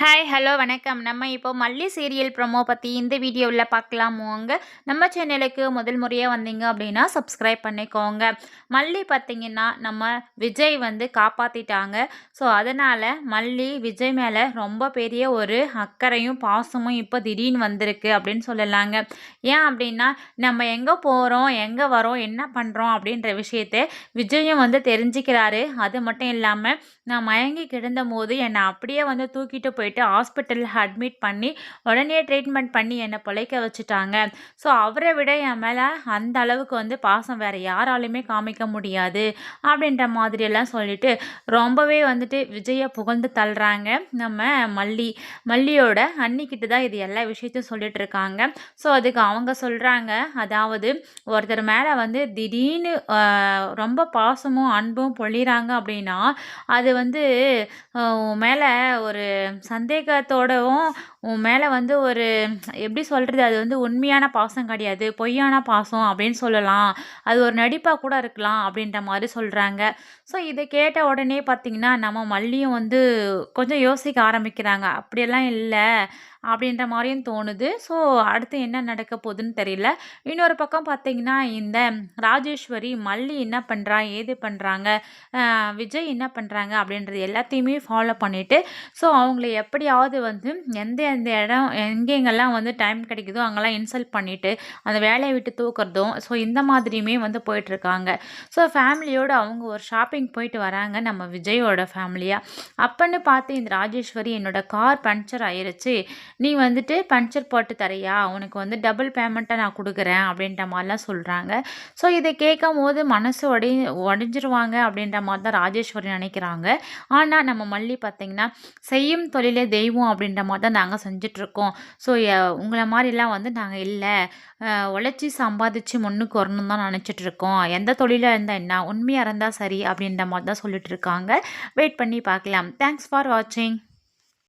Hi hello வணக்கம். நம்ம இப்போ மல்லி சீரியல் ப்ரோமோ பற்றி இந்த வீடியோவில் பார்க்கலாமோங்க. நம்ம சேனலுக்கு முதல் முறையாக வந்தீங்க அப்படின்னா சப்ஸ்கிரைப் பண்ணிக்கோங்க. மல்லி பார்த்தீங்கன்னா நம்ம விஜய் வந்து காப்பாற்றிட்டாங்க. ஸோ அதனால் மல்லி விஜய் மேலே ரொம்ப பெரிய ஒரு அக்கறையும் பாசமும் இப்போ திடீர்னு வந்திருக்கு அப்படின்னு சொல்லலாங்க. ஏன் அப்படின்னா நம்ம எங்கே போகிறோம் எங்கே வரோம் என்ன பண்ணுறோம் அப்படின்ற விஷயத்தை விஜயும் வந்து தெரிஞ்சுக்கிறாரு. அது மட்டும் இல்லாமல் நான் மயங்கி கிடந்தபோது என்னை அப்படியே வந்து தூக்கிட்டு போயிட்டு ஹாஸ்பிட்டலில் அட்மிட் பண்ணி உடனே ட்ரீட்மெண்ட் பண்ணி என்னை பிழைக்க வச்சுட்டாங்க. ஸோ அவரை விட என் மேலே அந்த அளவுக்கு வந்து பாசம் வேறு யாராலையுமே காமிக்க முடியாது அப்படின்ற மாதிரியெல்லாம் சொல்லிட்டு ரொம்பவே வந்துட்டு விஜயை புகழ்ந்து தள்ளுறாங்க நம்ம மல்லியோட அன்னிக்கிட்ட தான் இது எல்லா விஷயத்தையும் சொல்லிட்டு இருக்காங்க. ஸோ அதுக்கு அவங்க சொல்கிறாங்க, அதாவது ஒருத்தர் மேலே வந்து திடீர்னு ரொம்ப பாசமும் அன்பும் பொழிகிறாங்க அப்படின்னா அது வந்து உன் மேலே ஒரு சந்தேகத்தோடவும் உன் மேலே வந்து ஒரு எப்படி சொல்கிறது, அது வந்து உண்மையான பாசம் கிடையாது, பொய்யான பாசம் அப்படின்னு சொல்லலாம், அது ஒரு நடிப்பாக கூட இருக்கலாம் அப்படின்ற மாதிரி சொல்கிறாங்க. ஸோ இதை கேட்ட உடனே பார்த்திங்கன்னா நம்ம மல்லியும் வந்து கொஞ்சம் யோசிக்க ஆரம்பிக்கிறாங்க. அப்படியெல்லாம் இல்லை அப்படின்ற மாதிரியும் தோணுது. ஸோ அடுத்து என்ன நடக்க போகுதுன்னு தெரியல. இன்னொரு பக்கம் பார்த்திங்கன்னா இந்த ராஜேஸ்வரி மல்லி என்ன பண்ணுறா ஏது பண்ணுறாங்க, விஜய் என்ன பண்ணுறாங்க அப்படின்றது எல்லாத்தையுமே ஃபாலோ பண்ணிவிட்டு ஸோ அவங்கள எப்படியாவது வந்து எந்த எந்த இடம் எங்கெங்கெல்லாம் வந்து டைம் கிடைக்குதோ அங்கெல்லாம் இன்சல்ட் பண்ணிவிட்டு அந்த வேலையை விட்டு தூக்குறதும் ஸோ இந்த மாதிரியுமே வந்து போயிட்டுருக்காங்க. ஸோ ஃபேமிலியோடு அவங்க ஒரு ஷாப்பிங் போயிட்டு வராங்க நம்ம விஜயோட ஃபேமிலியாக. அப்பன்னு பார்த்து இந்த ராஜேஸ்வரி என்னோட கார் பஞ்சர் ஆயிருச்சு, நீ வந்துட்டு பஞ்சர் போட்டு தரையா, உனக்கு வந்து டபுள் பேமெண்ட்டை நான் கொடுக்குறேன் அப்படின்ற மாதிரிலாம் சொல்கிறாங்க. ஸோ இதை கேட்கும் போது மனசு உடைஞ்சிருவாங்க அப்படின்ற மாதிரி தான் ராஜேஸ்வரி நினைக்கிறாங்க. ஆனால் நம்ம மல்லி பார்த்திங்கன்னா செய்யும் தொழிலே தெய்வம் அப்படின்ற மாதிரி தான் நாங்கள் செஞ்சிட்ருக்கோம். ஸோ உங்களை மாதிரிலாம் வந்து நாங்கள் இல்லை, உழைச்சி சம்பாதிச்சு முன்னுக்கு வரணும் தான் நினச்சிட்ருக்கோம், எந்த தொழிலாக இருந்தால் என்ன உண்மையாக இருந்தால் சரி அப்படின்ற மாதிரி தான் சொல்லிட்டு இருக்காங்க. வெயிட் பண்ணி பார்க்கலாம். தேங்க்ஸ் ஃபார் வாட்சிங்.